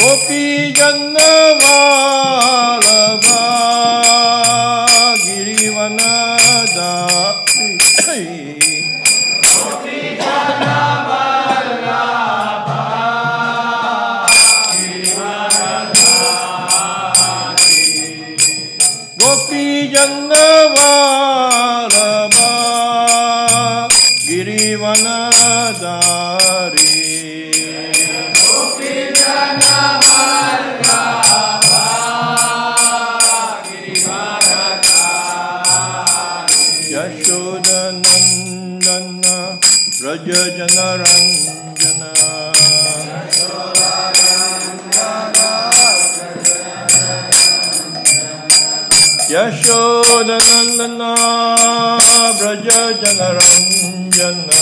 Gopi Janna Vallabha Girivana Dari. Gopi Janna Vallabha Girivana Dari. Gopi Janna Vallabha Girivana Dari. Raja Jana Ranjana Yashoda Nandana Braja Jana Ranjana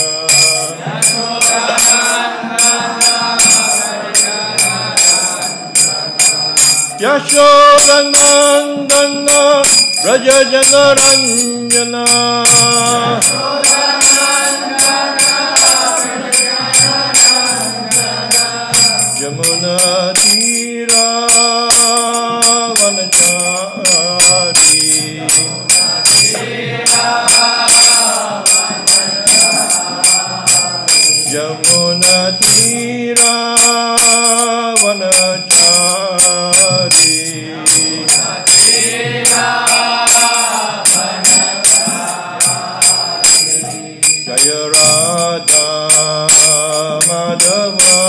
Yashoda Nandana Braja Jana Ranjana Yamuna Tira Vanachari Yamuna Tira Vanachari Jaya Radha Madhava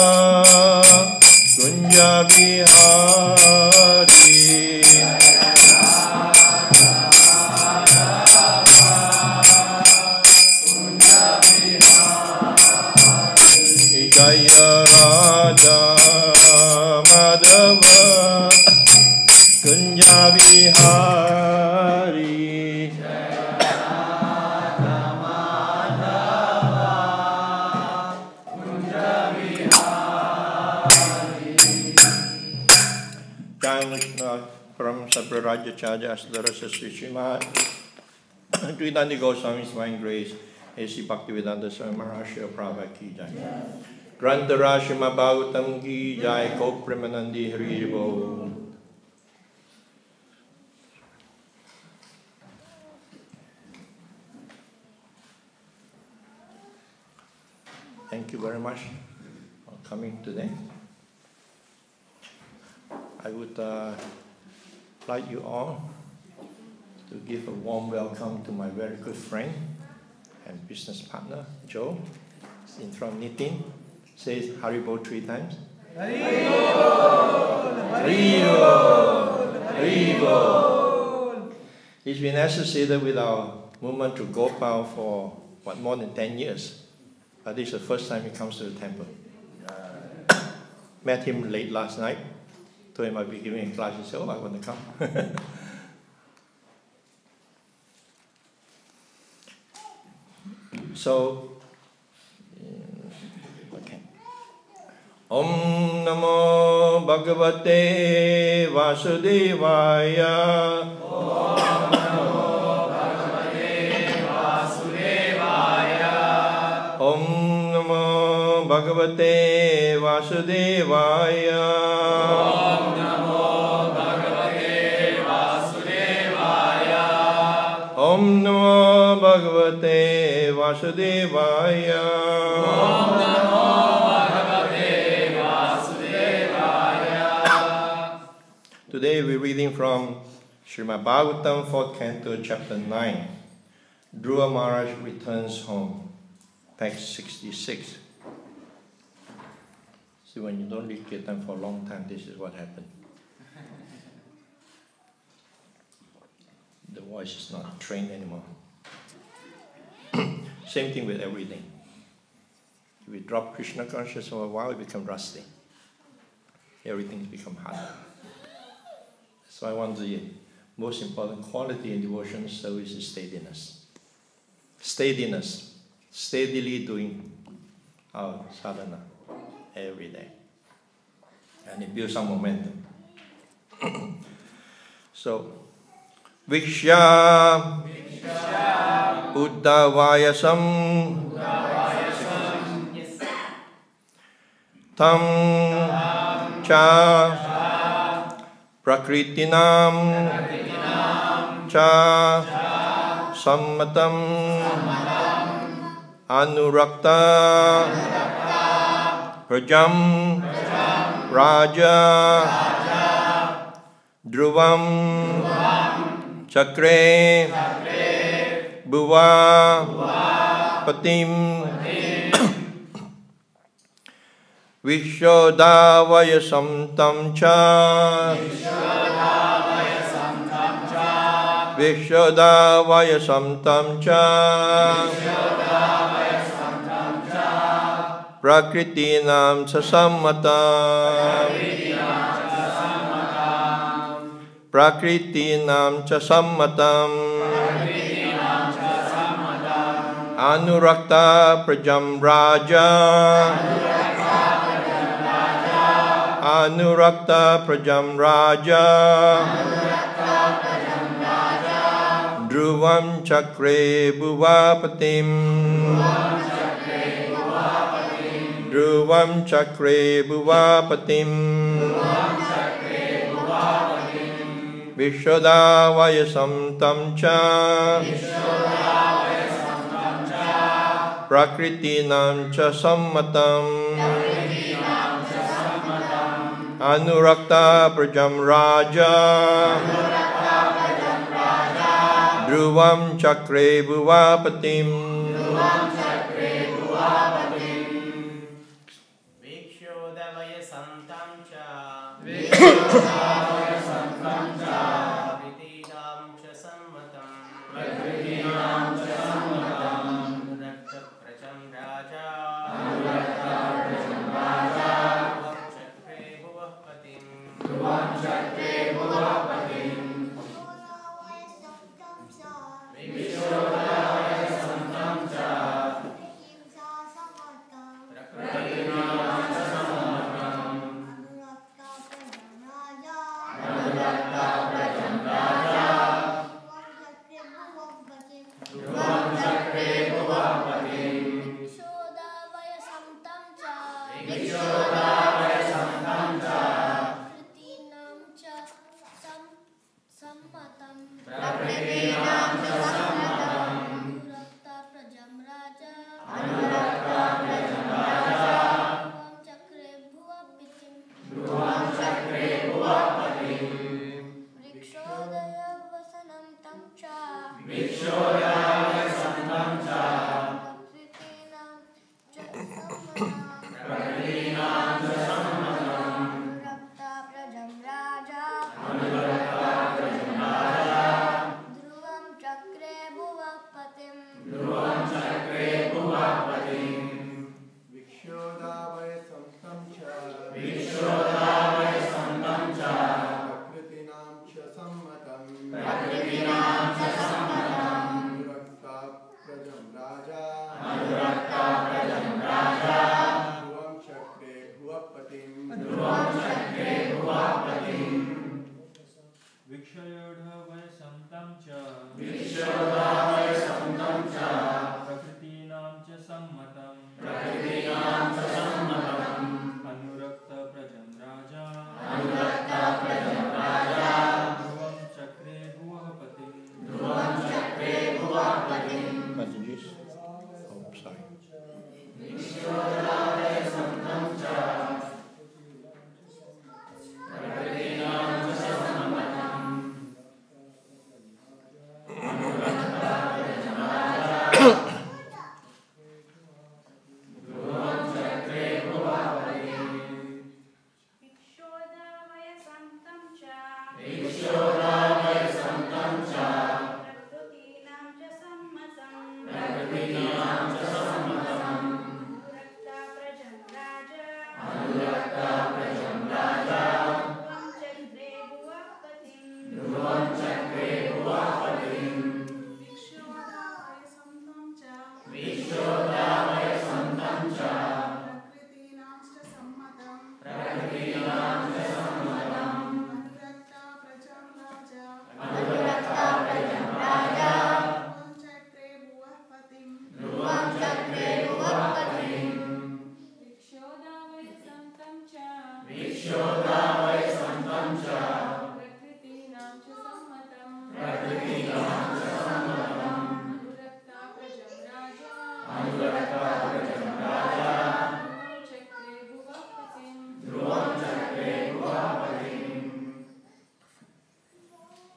Kunja Bihari Jaya Radha Madhava Kunja Bihari from Brahmachari Ashram Śrīmad Bhāgavatam Morning Class, A.C. Bhaktivedanta Swami Prabhupada ki jai. Grantara Śrīmad Bhāgavatam ki jai. Ko Premanandi Hare Bol. Thank you very much for coming today. I would like you all to give a warm welcome to my very good friend and business partner, Joe. In front of Nitin, says Haribo 3 times. Haribo! Haribo! Haribo! He's been associated with our movement to Gopal for more than 10 years. But this is the first time he comes to the temple. Met him late last night. Told him I'd be giving a class. He said, oh, I want to come. So, okay. Om Namo Bhagavate Vasudevaya. Om Namo Bhagavate Vasudevaya. Om Namo Bhagavate Vasudevaya. Om Namo Bhagavate Vasudevaya. Om Namo Bhagavate Vasudevaya. Om Namo Bhagavate Vasudevaya. Today we're reading from Śrīmad Bhāgavatam, 4th Canto, Chapter 9. Dhruva Maharaj returns home. Page 66. See, when you don't read Kirtan for a long time, this is what happens. The voice is not trained anymore. Same thing with everything. If we drop Krishna consciousness for a while, it becomes rusty. Everything's become hard. So I want the most important quality in devotion service is steadiness. Steadiness. Steadily doing our sadhana every day. And it builds some momentum. So, Vikshya Uddavayasam Tam cha prakritinam cha sammatam anurakta prajam raja dhruvam chakre bhuva patim Vishodavaya samtam cha Vishodavaya samtam cha Prakritinam sasammatam Prakritinam sasammatam Anurakta prajam raja Anurakta prajam raja Dhruvam chakre bhuvapatim Dhruvam chakre bhuvapatim Vishodavaya samtam cha Prakritinam cha sammatam Anurakta prajam raja Dhruvam chakre bhuvapatim Vikshodavaya santam cha Prakritinam cha sammatam Rakta prajam raja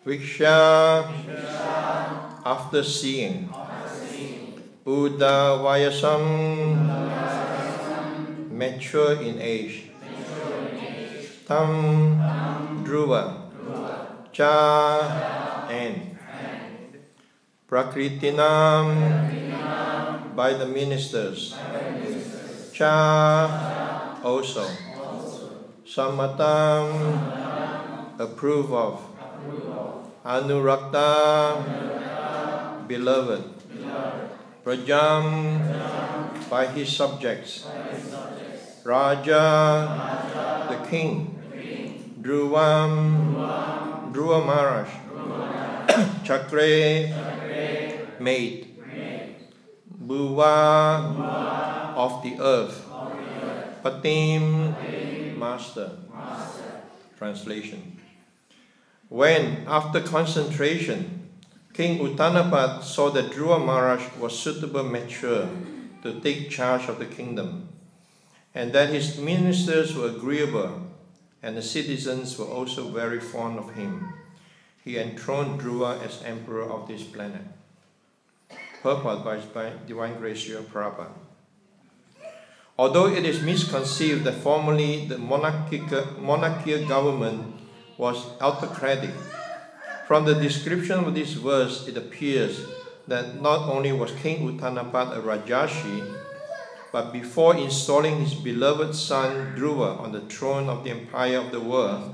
Viksha, after seeing. Uda Vayasam, mature in age. Tam, Dhruva. Cha, and. Prakritinam, by the ministers. Cha, also. Sammatam, approve of. Anurakta, beloved. Prajam, by his subjects. Raja, the king. Dhruvam, Dhruva Maharaj. Chakre, maid. Bhuva, of the earth. Patim, master. Translation. When, after concentration, King Uttanapad saw that Dhruva Maharaj was suitable mature to take charge of the kingdom, and that his ministers were agreeable, and the citizens were also very fond of him, he enthroned Dhruva as emperor of this planet. Purport by Divine Grace of Prabhupada. Although it is misconceived that formerly the monarchical government was autocratic, from the description of this verse it appears that not only was King Uttanapad a Rajarshi, but before installing his beloved son Dhruva on the throne of the empire of the world,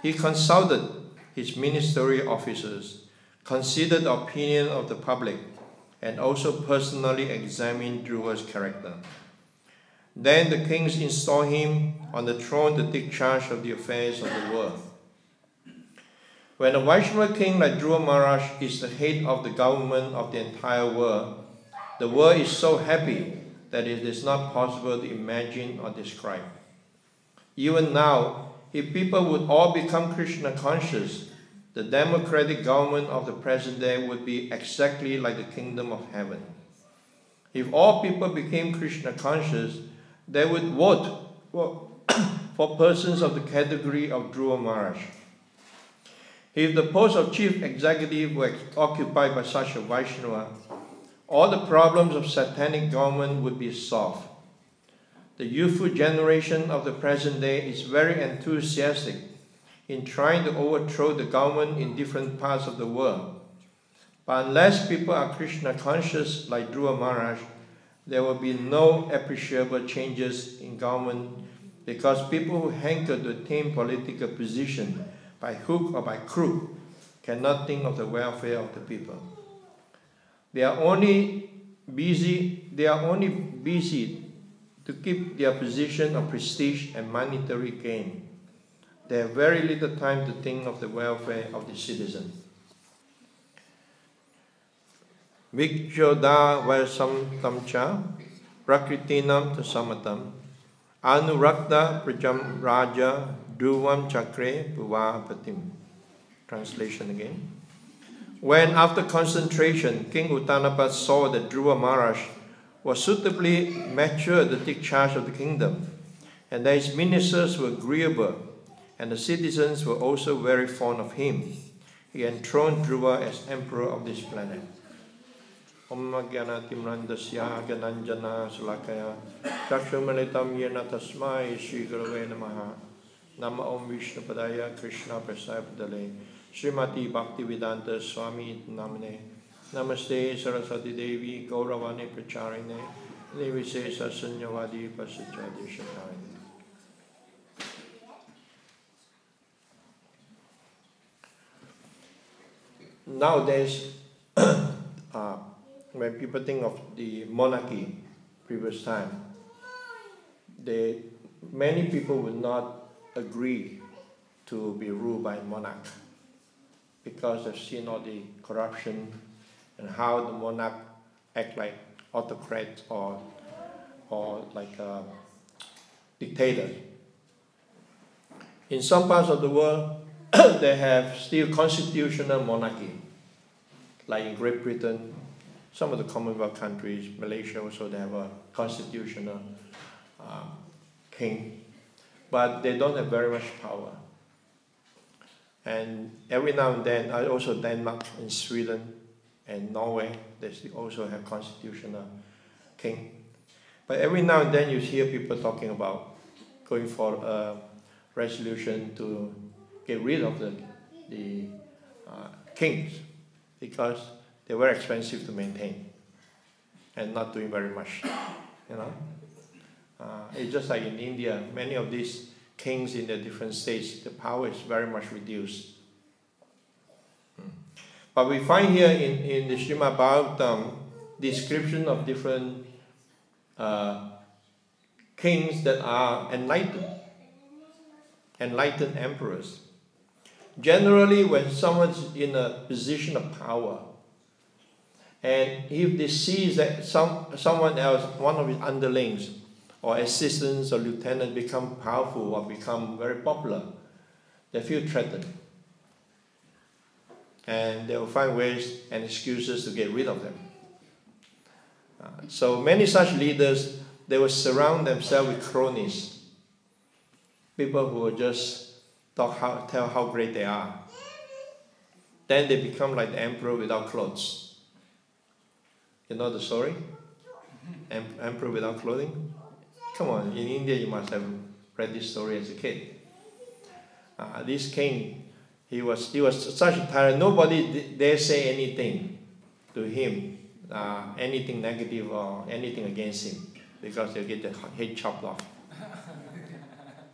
he consulted his ministerial officers, considered the opinion of the public, and also personally examined Dhruva's character. Then the kings installed him on the throne to take charge of the affairs of the world. When a Vaishnava king like Dhruva Maharaj is the head of the government of the entire world, the world is so happy that it is not possible to imagine or describe. Even now, if people would all become Krishna conscious, the democratic government of the present day would be exactly like the kingdom of heaven. If all people became Krishna conscious, they would vote for persons of the category of Dhruva Maharaj. If the post of chief executive were occupied by such a Vaishnava, all the problems of satanic government would be solved. The youthful generation of the present day is very enthusiastic in trying to overthrow the government in different parts of the world. But unless people are Krishna conscious like Dhruva Maharaj, there will be no appreciable changes in government, because people who hanker to attain political position by hook or by crook cannot think of the welfare of the people. They are only busy to keep their position of prestige and monetary gain. They have very little time to think of the welfare of the citizen. Vikshoda Vayasam Tamcha Prakritinam Tasamatam Anurakta Prajam Raja Dhruvam Chakre Bhuvapatim. Translation again. When, after concentration, King Uttanapad saw that Dhruva Maharaj was suitably mature to take charge of the kingdom, and that his ministers were agreeable, and the citizens were also very fond of him, he enthroned Dhruva as emperor of this planet. Om Jnana Timrandasya Gananjana Salakaya Chakshumanitam Yena Tasmai Shri Gurave Namaha Nama Om Vishnu Padaya Krishna Prasadale Srimati Bhaktivedanta Swami Namane Namaste Saraswati Devi Gauravani Pracharine Nivise Sanyavadi Pasachadi Shakarine. Nowadays, when people think of the monarchy, previous time, many people would not agree to be ruled by a monarch, because they've seen all the corruption and how the monarch act like autocrat or like a dictator. in some parts of the world, they have still constitutional monarchy. Like in Great Britain, some of the Commonwealth countries, Malaysia also, they have a constitutional king. But they don't have very much power. And every now and then, also Denmark and Sweden and Norway, they also have constitutional king. But every now and then you hear people talking about going for a resolution to get rid of the kings because they're very expensive to maintain and not doing very much, you know. It's just like in India, many of these kings in the different states, the power is very much reduced. But we find here in the Śrīmad Bhāgavatam description of different kings that are enlightened emperors. Generally, when someone's in a position of power, and if they see that someone else, one of his underlings, or assistants or lieutenants become powerful or become very popular, they feel threatened. And they will find ways and excuses to get rid of them. So many such leaders, they will surround themselves with cronies. People who will just tell how great they are. Then they become like the emperor without clothes. You know the story? Emperor without clothing? Come on, in India you must have read this story as a kid. This king, he was such a tyrant. Nobody dare say anything to him, anything negative or anything against him, because they'll get the head chopped off.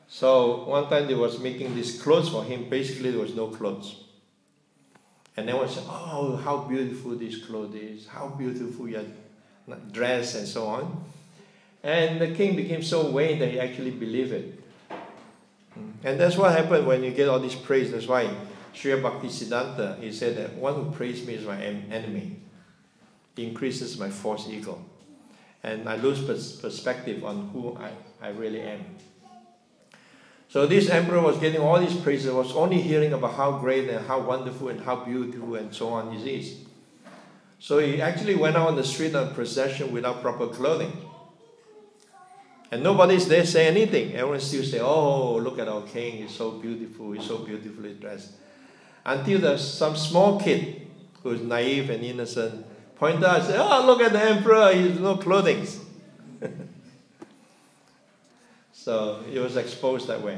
So one time they was making these clothes for him. Basically there was no clothes. And then one said, oh, how beautiful this clothes is, how beautiful your dress and so on. And the king became so vain that he actually believed it. And that's what happened when you get all this praise. That's why Sri Bhaktivedanta, he said that one who praises me is my enemy. He increases my false ego. And I lose perspective on who I really am. So this emperor was getting all these praises, was only hearing about how great and how wonderful and how beautiful and so on he is. So he actually went out on the street on procession without proper clothing. And nobody's there say anything. Everyone still say, oh, look at our king, he's so beautiful, he's so beautifully dressed. Until there's some small kid who's naive and innocent pointed out and said, oh, look at the emperor, he has no clothing. So it was exposed that way.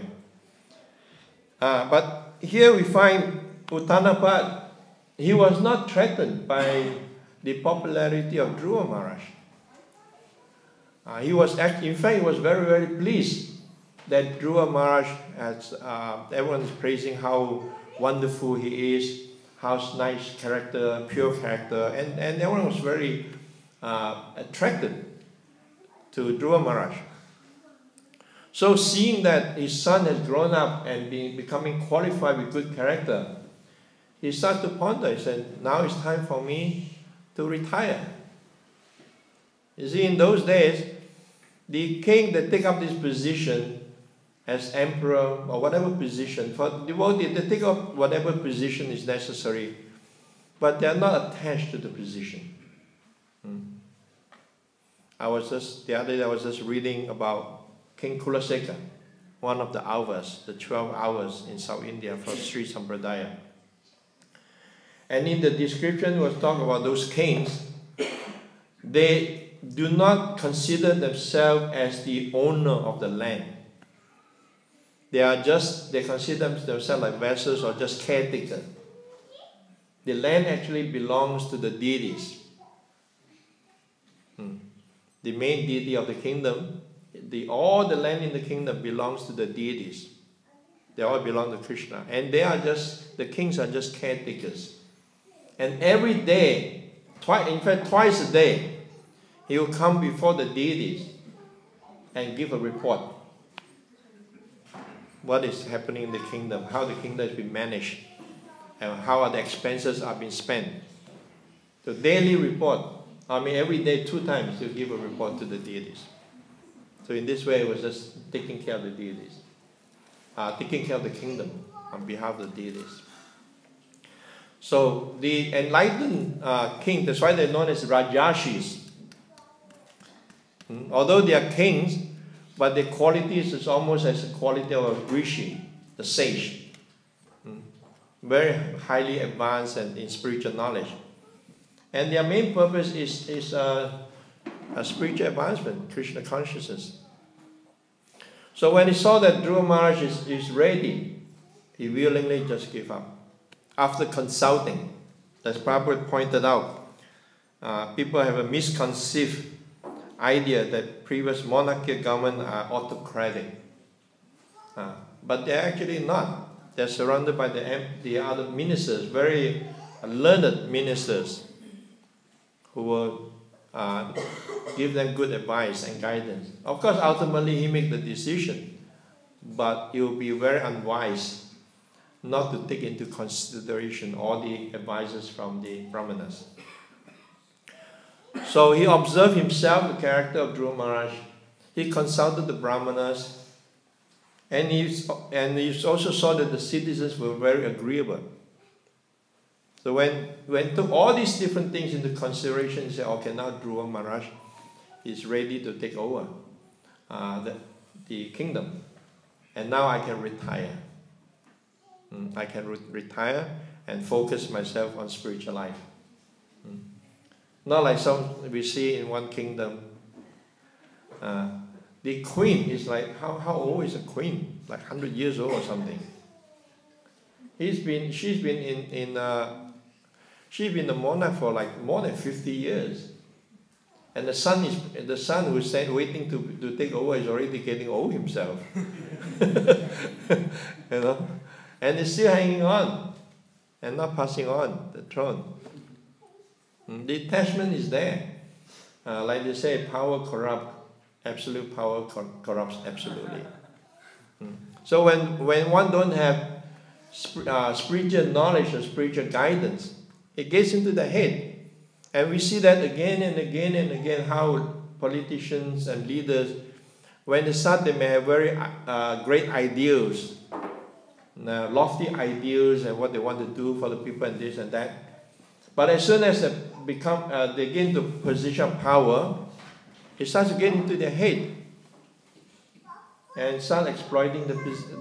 But here we find Uttanapad, he was not threatened by the popularity of Dhruva Maharaj. He was actually, in fact, he was very, very pleased that Dhruva Maharaj has, everyone is praising how wonderful he is, how nice character, pure character, and everyone was very attracted to Dhruva Maharaj. So seeing that his son has grown up and becoming qualified with good character, he started to ponder. He said, now it's time for me to retire. You see, in those days, the king that take up this position as emperor or whatever position, for devotees, they take up whatever position is necessary, but they are not attached to the position. The other day I was just reading about King Kulaseka, one of the hours, the 12 hours in South India for Sri Sampradaya. And in the description was talking about those kings, they do not consider themselves as the owner of the land. They consider themselves like vessels or just caretakers. The land actually belongs to the deities. The main deity of the kingdom, all the land in the kingdom belongs to the deities. They all belong to Krishna. And the kings are just caretakers. And every day, in fact twice a day, he will come before the deities and give a report. What is happening in the kingdom, how the kingdom has been managed, and how the expenses are being spent. The daily report, every day 2 times he'll give a report to the deities. So in this way, it was just taking care of the deities. taking care of the kingdom on behalf of the deities. So the enlightened king, that's why they're known as Rajashis. Although they are kings, but their qualities is almost as the quality of a rishi, the sage. Very highly advanced and in spiritual knowledge. And their main purpose is a spiritual advancement, Krishna consciousness. So when he saw that Dhruva Maharaj is ready, he willingly just gave up. After consulting, as Prabhupada pointed out, people have a misconceived idea that previous monarchical government are autocratic. But they're actually not. They're surrounded by the other ministers, very learned ministers, who will give them good advice and guidance. Of course, ultimately he makes the decision, but it will be very unwise not to take into consideration all the advices from the Brahmanas. So he observed himself, the character of Dhruva Maharaj. He consulted the Brahmanas, and he also saw that the citizens were very agreeable. So when took all these different things into consideration, he said, okay, now Dhruva Maharaj is ready to take over the kingdom. And now I can retire. I can retire and focus myself on spiritual life. Not like some we see in one kingdom. The queen is like, how old is a queen? Like 100 years old or something. She's been the monarch for like more than 50 years. And the son who's waiting to take over is already getting old himself. You know? And he's still hanging on and not passing on the throne. The attachment is there. Like they say, power corrupts. Absolute power corrupts absolutely. So when one don't have spiritual knowledge or spiritual guidance, it gets into the head. And we see that again and again and again, how politicians and leaders, when they start, they may have very great ideals, lofty ideals and what they want to do for the people and this and that. But as soon as they get into position of power, it starts to get into their head and start exploiting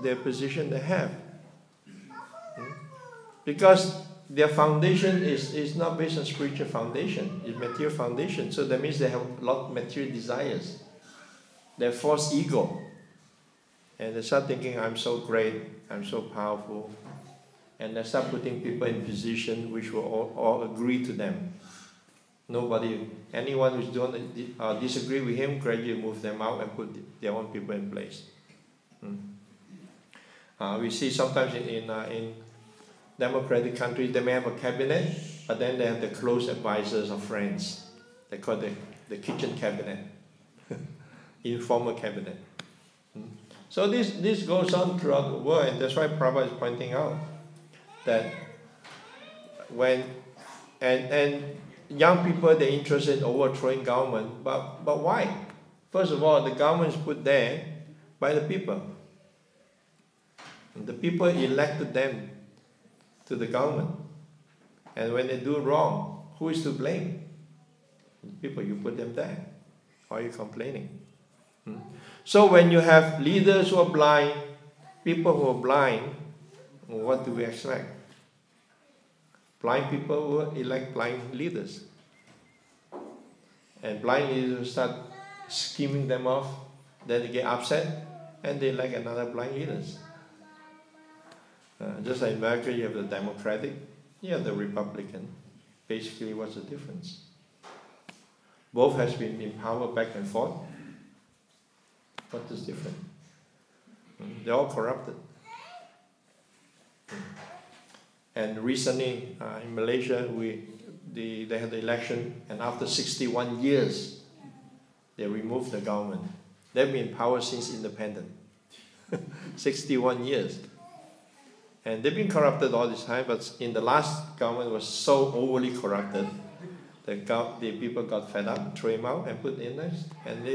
their position they have. Because their foundation is not based on spiritual foundation, it's material foundation. So that means they have a lot of material desires. They have false ego. And they start thinking, I'm so great, I'm so powerful. And they start putting people in position which will all agree to them. Anyone who's disagree with him, gradually move them out and put their own people in place. We see sometimes in democratic countries, they may have a cabinet, but then they have the close advisors or friends. They call it the kitchen cabinet, informal cabinet. So this goes on throughout the world, and that's why Prabhupada is pointing out that and young people, they're interested in overthrowing government, but why? First of all, the government is put there by the people. And the people elected them to the government. And when they do wrong, who is to blame? The people, you put them there. Why are you complaining? So when you have leaders who are blind, people who are blind, what do we expect? Blind people will elect blind leaders. And blind leaders start scheming them off, then they get upset, and they elect another blind leaders. Just like in America, you have the Democratic, you have the Republican. Basically, what's the difference? Both has been in power back and forth. What is different? They're all corrupted. And recently in Malaysia, they had the election, and after 61 years, they removed the government. They've been in power since independence. 61 years. And they've been corrupted all this time, but in the last government was so overly corrupted, the people got fed up, threw him out and put in next. And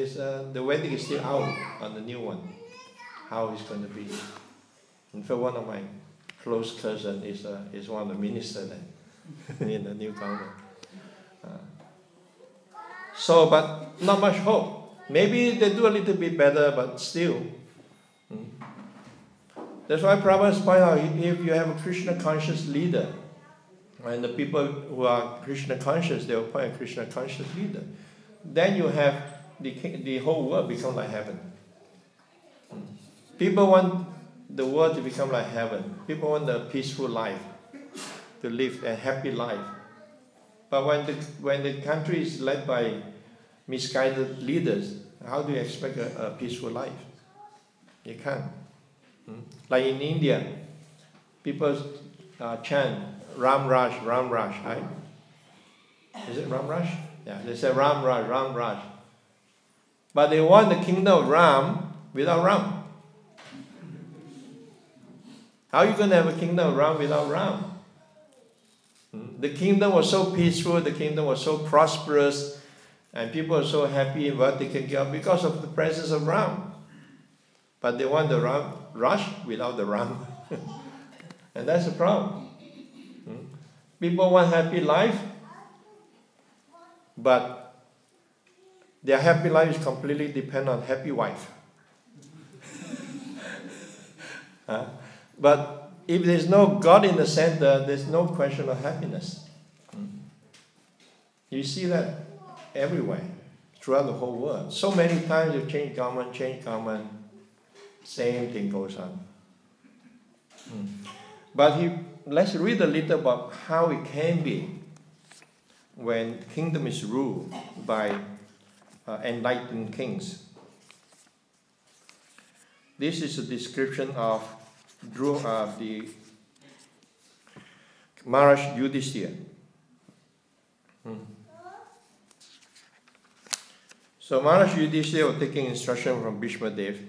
the wedding is still out on the new one, how it's going to be. In fact, one of my close cousins is one of the ministers in the new government. But not much hope. Maybe they do a little bit better, but still. That's why Prabhupada point out, if you have a Krishna conscious leader, and the people who are Krishna conscious, they will appoint a Krishna conscious leader, then you have the whole world become like heaven. People want the world to become like heaven. People want a peaceful life, to live a happy life. But when the country is led by misguided leaders, how do you expect a peaceful life? You can't. Like in India, people chant Ram Raj, right? Is it Ram Raj? Yeah, they say Ram Raj. But they want the kingdom of Ram without Ram. How are you going to have a kingdom of Ram without Ram? The kingdom was so peaceful, the kingdom was so prosperous, and people are so happy in what they can get because of the presence of Ram. But they want the Ram Raj without the Ram. And that's the problem. People want happy life, but their happy life is completely dependent on happy wife. But if there's no God in the center, there's no question of happiness. You see that everywhere, throughout the whole world. So many times you change government, same thing goes on. But let's read a little about how it can be when kingdom is ruled by enlightened kings. This is a description of the Maharaj Yudhishthira. So Maharaj Yudhishthira was taking instruction from Bhishma Dev.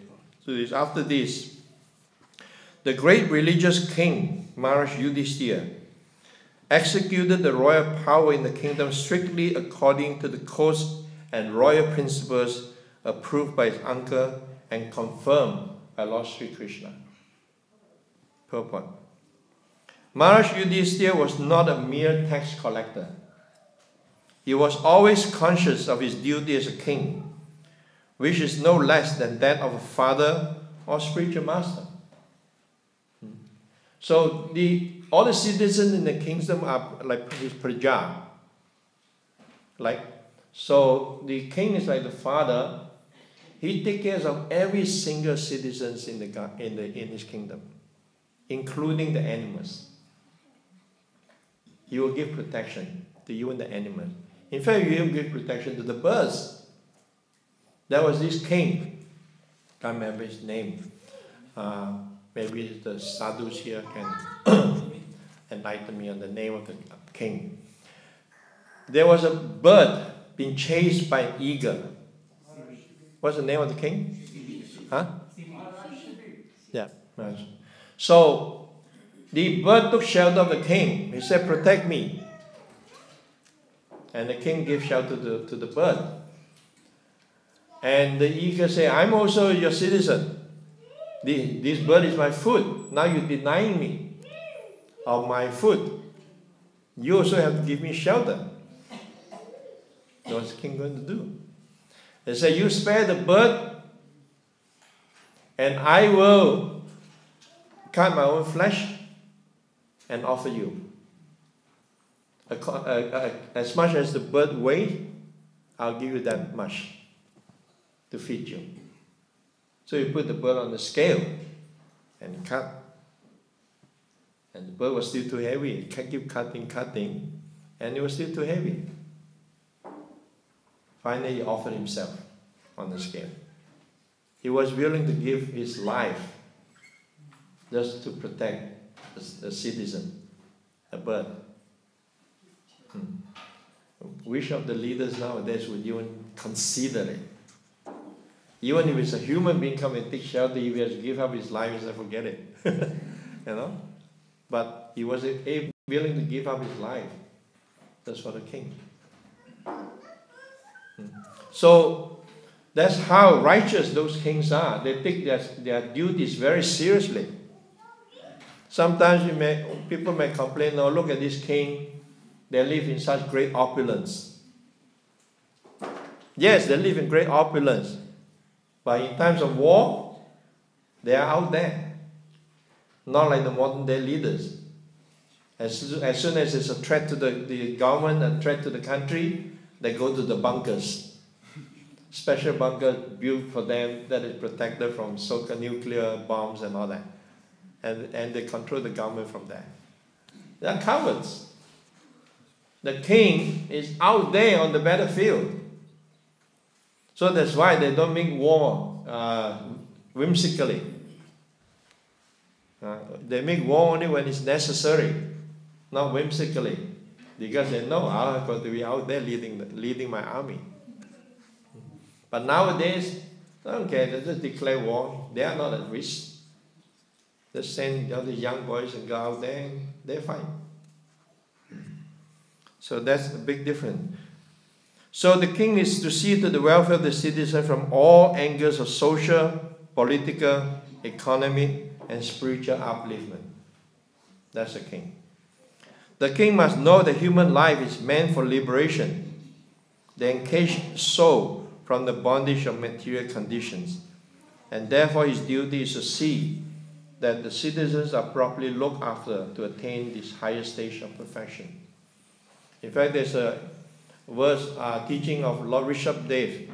So after this, the great religious king, Maharaj Yudhishthira, executed the royal power in the kingdom strictly according to the codes and royal principles approved by his uncle and confirmed by Lord Sri Krishna. Purport. Maharaj Yudhishthira was not a mere tax collector. He was always conscious of his duty as a king, which is no less than that of a father or spiritual master. So all the citizens in the kingdom are like his praja. So the king is like the father. He takes care of every single citizen in his kingdom, including the animals. He will give protection to you and the animals. In fact, he will give protection to the birds. There was this king, can't remember his name. Maybe the sadhus here can enlighten me on the name of the king. There was a bird being chased by an eagle. What's the name of the king? Huh? Yeah. So the bird took shelter of the king. He said, "Protect me." And the king gave shelter to the bird. And the eagle said, "I'm also your citizen. This bird is my food. Now you're denying me of my food. You also have to give me shelter." What's the king going to do? They said, "You spare the bird, and I will cut my own flesh and offer you. As much as the bird weighs, I'll give you that much to feed you." So you put the bird on the scale and cut. And the bird was still too heavy. He keep cutting, and it was still too heavy. Finally, he offered himself on the scale. He was willing to give his life just to protect the citizen, a bird. Which of the leaders nowadays would even consider it? Even if it's a human being come and take shelter, he has to give up his life, he said, "Forget it." But he was willing to give up his life just for the king. So that's how righteous those kings are. They take their duties very seriously. Sometimes people may complain, oh, look at this king, they live in such great opulence. Yes, they live in great opulence, but in times of war, they are out there. Not like the modern day leaders. As soon as it's a threat to the government, a threat to the country, they go to the bunkers. Special bunker built for them that is protected from so-called nuclear bombs and all that. And they control the government from there. They are cowards. The king is out there on the battlefield. So that's why they don't make war whimsically. They make war only when it's necessary, not whimsically, because they know I've got to be out there leading my army. But nowadays, they don't care. They just declare war. They are not at risk. They send all the young boys and go out there and they fight. So that's a big difference. So the king is to see to the welfare of the citizen from all angles of social, political, economic, and spiritual upliftment. That's the king. The king must know that human life is meant for liberation, the encaged soul from the bondage of material conditions, and therefore his duty is to see that the citizens are properly looked after to attain this higher stage of perfection. In fact, there's a verse teaching of Lord Rishabdev.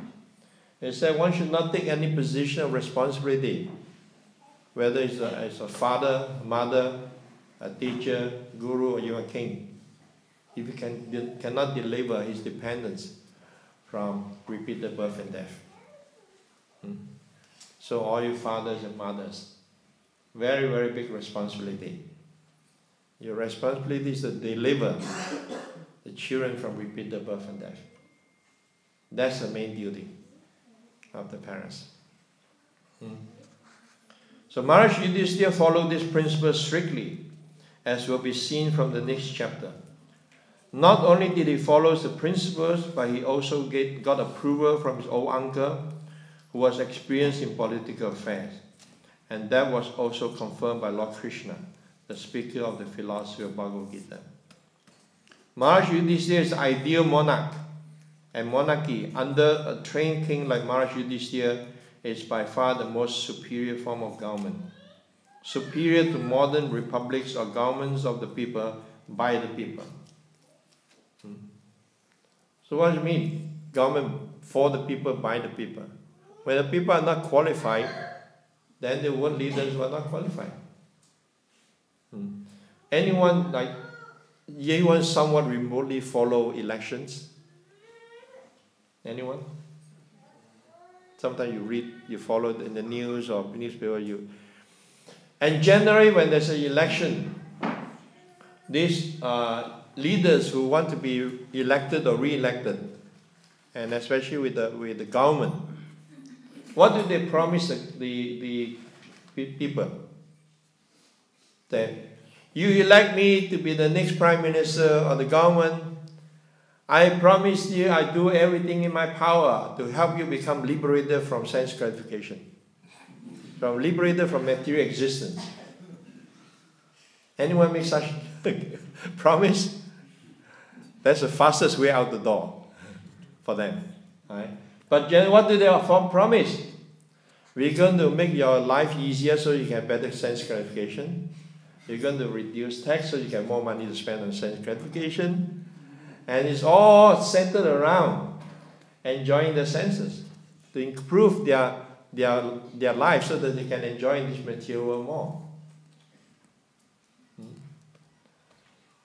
It said one should not take any position of responsibility, whether it's a father, mother, a teacher, guru, or even a king, if he cannot deliver his dependents from repeated birth and death. So all you fathers and mothers, very, very big responsibility. Your responsibility is to deliver the children from repeated birth and death. That's the main duty of the parents. So Maharaj Yudhishthira followed this principle strictly, as will be seen from the next chapter. Not only did he follow the principles, but he also got approval from his old uncle, who was experienced in political affairs. And that was also confirmed by Lord Krishna, the speaker of the philosophy of Bhagavad Gita. Maharaj Yudhishthira is the ideal monarch, and monarchy under a trained king like Maharaj Yudhishthira is by far the most superior form of government. Superior to modern republics or governments of the people, by the people. So what does it mean? Government for the people, by the people. When the people are not qualified, then the world leaders were not qualified. Anyone somewhat remotely follow elections? Anyone? Sometimes you follow it in the news or newspaper. And generally, when there's an election, these leaders who want to be elected or re-elected, and especially with the government, what do they promise the people? That you elect me to be the next prime minister of the government. I promise you I do everything in my power to help you become liberated from sense gratification, liberated from material existence. Anyone make such promise? That's the fastest way out the door for them. Right? But what do they promise? We're going to make your life easier so you can have better sense gratification. You're going to reduce tax so you can have more money to spend on sense gratification. And it's all centered around enjoying the senses, to improve their life so that they can enjoy this material world more.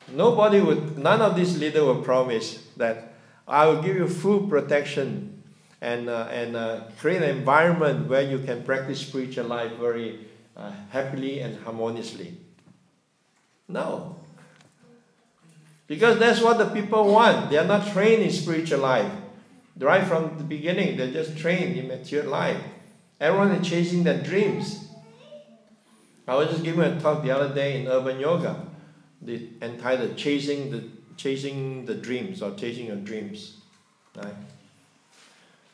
None of these leaders will promise that I will give you full protection and create an environment where you can practice spiritual life very happily and harmoniously. No. Because that's what the people want. They are not trained in spiritual life. Right from the beginning, they're just trained in material life. Everyone is chasing their dreams. I was just giving a talk the other day in urban yoga, entitled Chasing the Dreams, or Chasing Your Dreams. Right?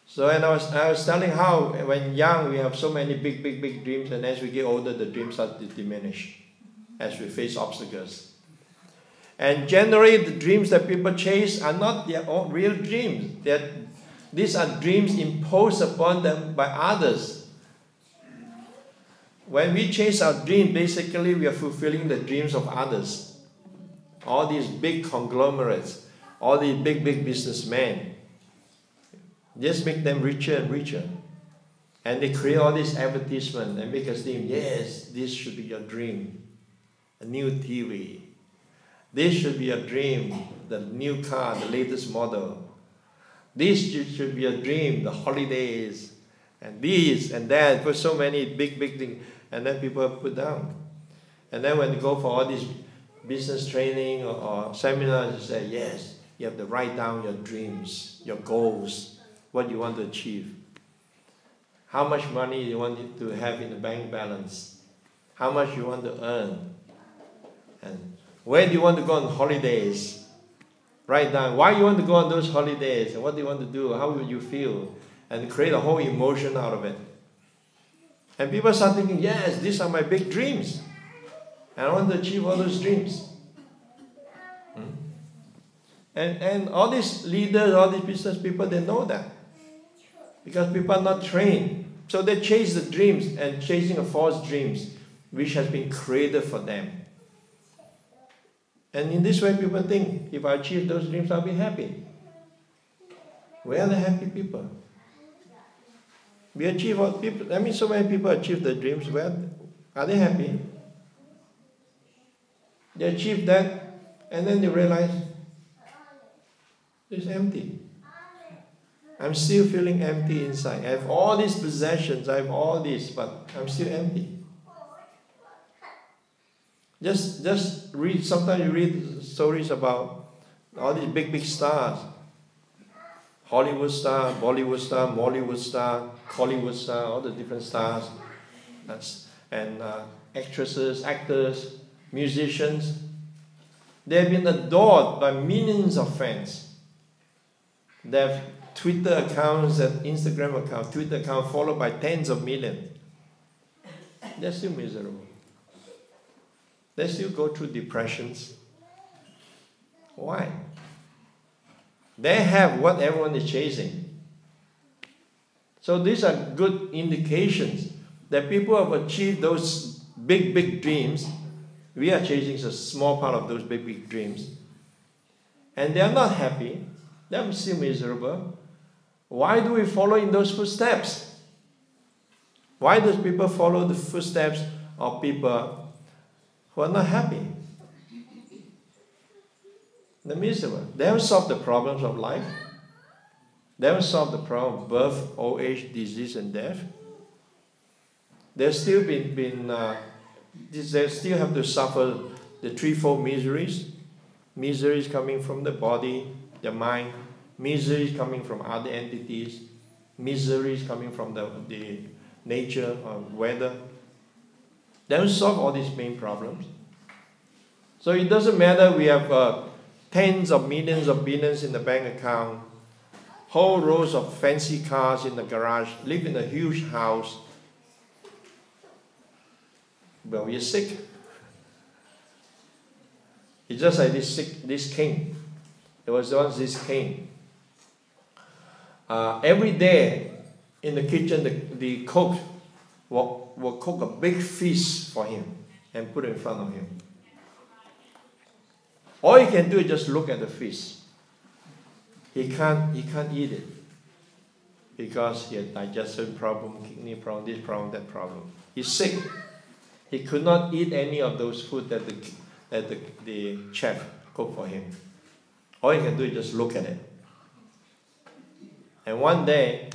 So, and I was telling how when young we have so many big dreams, and as we get older the dreams start to diminish. as we face obstacles. And generally, the dreams that people chase are not their own real dreams. These are dreams imposed upon them by others. When we chase our dream, basically we are fulfilling the dreams of others. All these big conglomerates, all these big businessmen, just make them richer and richer. And they create all this advertisement and make us think, yes, this should be your dream. A new TV. This should be a dream, the new car, the latest model. This should be a dream, the holidays, and this and that, for so many big things. And then people are put down. And then when they go for all this business training or seminars, they say, yes, you have to write down your dreams, your goals, what you want to achieve. How much money you want to have in the bank balance. How much you want to earn. And where do you want to go on holidays? Write down why you want to go on those holidays and what do you want to do, how will you feel, and create a whole emotion out of it. And people start thinking, yes, these are my big dreams. And I want to achieve all those dreams. And all these leaders, all these business people, they know that. Because people are not trained. So they chase the dreams and chasing a false dreams which has been created for them. And in this way people think, if I achieve those dreams, I'll be happy. Where are the happy people? We achieve what people, so many people achieve their dreams. Where are they happy? They achieve that and then they realize it's empty. I'm still feeling empty inside. I have all these possessions, I have all this, but I'm still empty. Just read, sometimes you read stories about all these big stars. Hollywood star, Bollywood star, Mollywood star, Hollywood star, all the different stars. And actresses, actors, musicians. They have been adored by millions of fans. They have Twitter accounts and Instagram accounts, Twitter accounts followed by tens of millions. They're still miserable. They still go through depressions. Why? They have what everyone is chasing. So these are good indications that people have achieved those big dreams. We are chasing a small part of those big dreams. And they are not happy. They are still miserable. Why do we follow in those footsteps? Why do people follow the footsteps of people who are not happy? They're miserable. They haven't solved the problems of life. They haven't solved the problem of birth, old age, disease, and death. They've still they still have to suffer the threefold miseries. Miseries coming from the body, the mind, miseries coming from other entities, miseries coming from the nature or weather. They haven't solved all these main problems. So it doesn't matter we have tens of millions of billions in the bank account, whole rows of fancy cars in the garage, live in a huge house. Well, we're sick. It's just like this king. There was once this king. Every day in the kitchen, the cook will cook a big feast for him and put it in front of him. All he can do is just look at the feast. He can't eat it because he had digestion problem, kidney problem, this problem, that problem. He's sick. He could not eat any of those food that the chef cooked for him. All he can do is just look at it. And one day,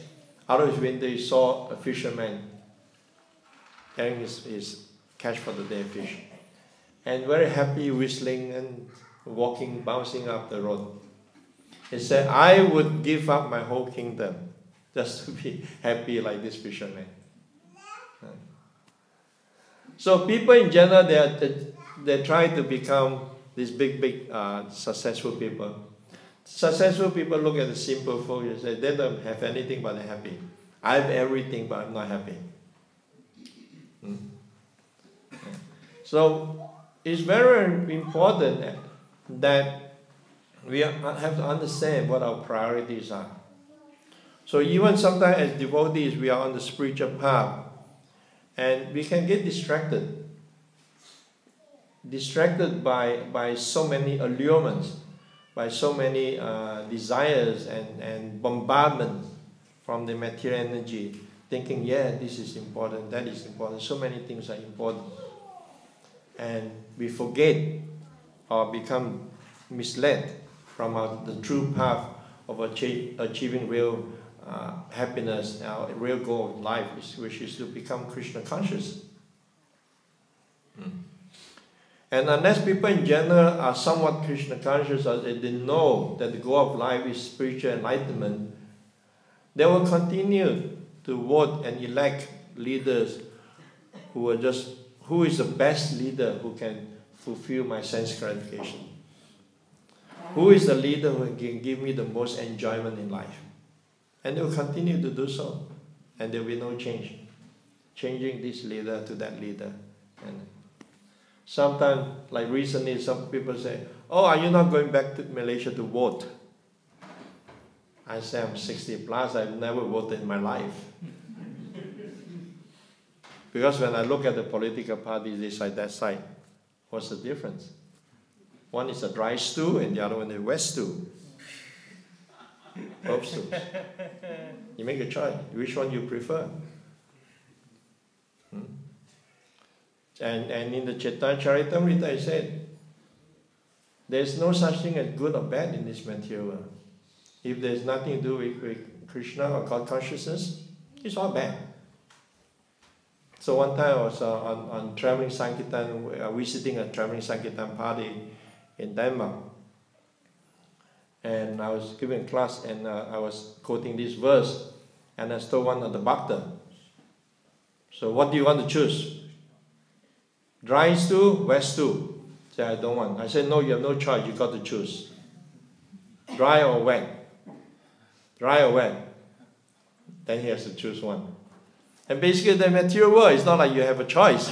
out of his window, he saw a fisherman carrying his catch for the day fish. And very happy, whistling and walking, bouncing up the road. He said, I would give up my whole kingdom just to be happy like this fisherman. So people in general, they try to become these big successful people. Successful people look at the simple folk and say, they don't have anything but they're happy. I have everything but I'm not happy. So it's very important that we have to understand what our priorities are. So even sometimes as devotees, we are on the spiritual path, and we can get distracted by so many allurements, by so many desires and bombardment from the material energy, thinking, yeah, this is important, that is important, so many things are important. And we forget or become misled from the true path of achieving real happiness, our real goal of life, which is to become Krishna conscious. And unless people in general are somewhat Krishna conscious, or they know that the goal of life is spiritual enlightenment, they will continue to vote and elect leaders who is the best leader who can fulfill my sense gratification. Who is the leader who can give me the most enjoyment in life? And they will continue to do so. And there will be no change. Changing this leader to that leader. And sometimes, like recently, some people say, oh, are you not going back to Malaysia to vote? I say, I'm 60 plus, I've never voted in my life. Because when I look at the political parties, this side, that side, what's the difference? One is a dry stew and the other one is a wet stew. Both stews. You make a choice. Which one you prefer? And in the Chaitanya Charitamrita, I said, there's no such thing as good or bad in this material world. If there's nothing to do with Krishna or God consciousness, it's all bad. So one time I was on traveling Sankirtan, visiting a traveling Sankirtan party in Denmark. And I was giving a class and I was quoting this verse, and I told one of the bhakta, so what do you want to choose? Dry stew, wet stew? He said, I don't want. I said, no, you have no choice, you got to choose. Dry or wet? Dry or wet? Then he has to choose one. And basically the material world, it's not like you have a choice.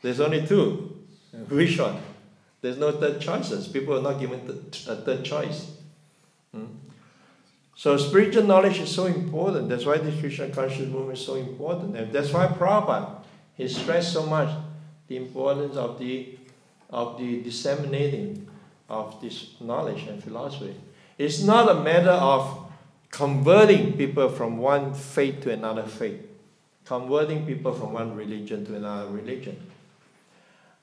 There's only two. Which one? There's no third choices. People are not given a third choice. So spiritual knowledge is so important. That's why the Krishna conscious movement is so important. And that's why Prabhupada, he stressed so much the importance of the disseminating of this knowledge and philosophy. It's not a matter of converting people from one faith to another faith, converting people from one religion to another religion.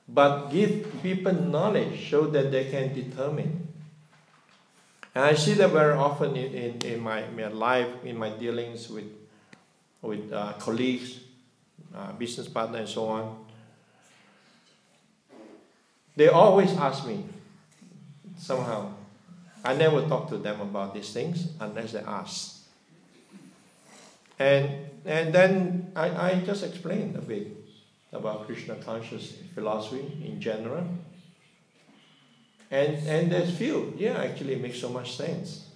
But give people knowledge so that they can determine. And I see that very often in my life, in my dealings with colleagues, business partners, and so on. They always ask me, somehow. I never talk to them about these things unless they ask. And then I just explain a bit about Krishna conscious philosophy in general. And they feel, yeah, actually it makes so much sense.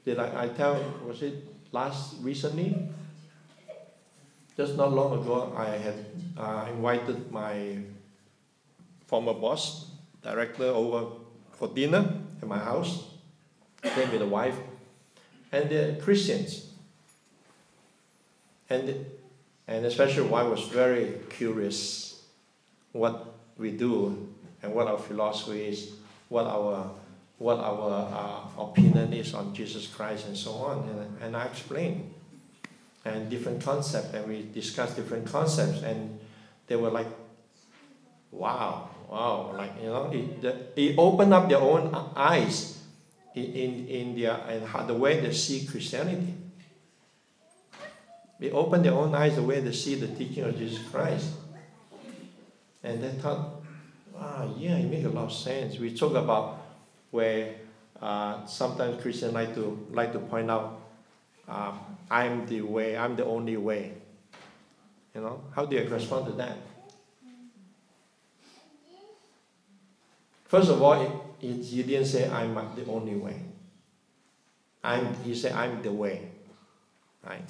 Was it recently? Just not long ago, I had invited my former boss, director, over for dinner at my house. Came with a wife. And they're Christians. And especially the wife was very curious what we do and what our philosophy is, what our opinion is on Jesus Christ and so on. And I explained and different concepts, and we discussed different concepts, and they were like, wow, like, you know, it opened up their own eyes in the way they see Christianity. They opened their own eyes the way they see the teaching of Jesus Christ. And they thought, wow, yeah, it makes a lot of sense. We talk about where sometimes Christians like to point out, I'm the way, I'm the only way. You know, how do you respond to that? First of all, you didn't say I'm the only way. He said I'm the way, right?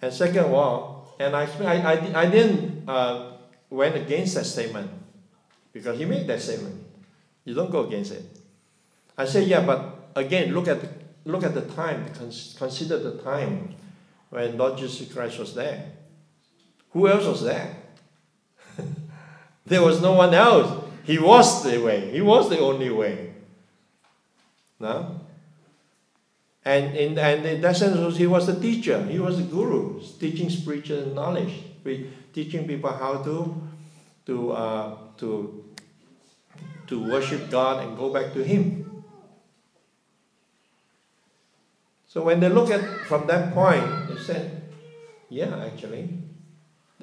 And second of all, and I didn't went against that statement. because he made that statement. You don't go against it. I say, yeah, but again, look at the time. Consider the time when Lord Jesus Christ was there. Who else was there? There was no one else. He was the way. He was the only way. No? And in that sense, he was the teacher. He was the guru, teaching spiritual knowledge, teaching people how to worship God and go back to Him. So when they look at from that point, they said, yeah, actually,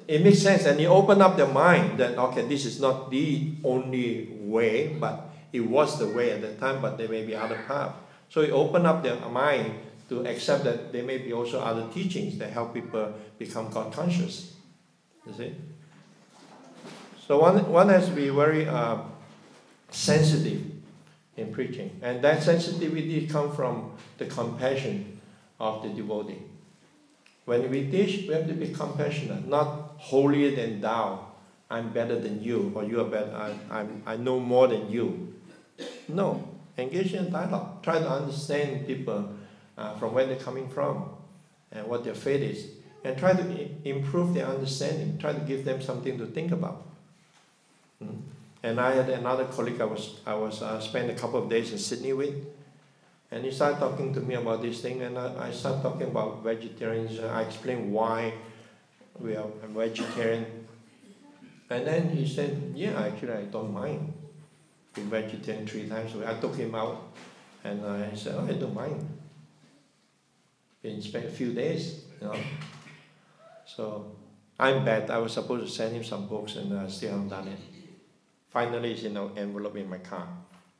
it makes sense. And it opened up their mind that, okay, this is not the only way, but it was the way at the time, but there may be other paths. So it opened up their mind to accept that there may be also other teachings that help people become God conscious. You see? So one has to be very sensitive in preaching. And that sensitivity comes from the compassion of the devotee. When we teach, we have to be compassionate, not holier than thou. I'm better than you, or you are better. I know more than you. No. Engage in dialogue. Try to understand people from where they're coming from and what their faith is. And try to improve their understanding. Try to give them something to think about. And I had another colleague I was spent a couple of days in Sydney with. And he started talking to me about this thing. And I started talking about vegetarians. I explained why I'm vegetarian. And then he said, yeah, actually I don't mind. Been vegetarian 3 times a week. I took him out and I said, oh, I don't mind. Been spent a few days, you know. So I'm bad. I was supposed to send him some books and I still haven't done it. Finally, it's in an envelope in my car.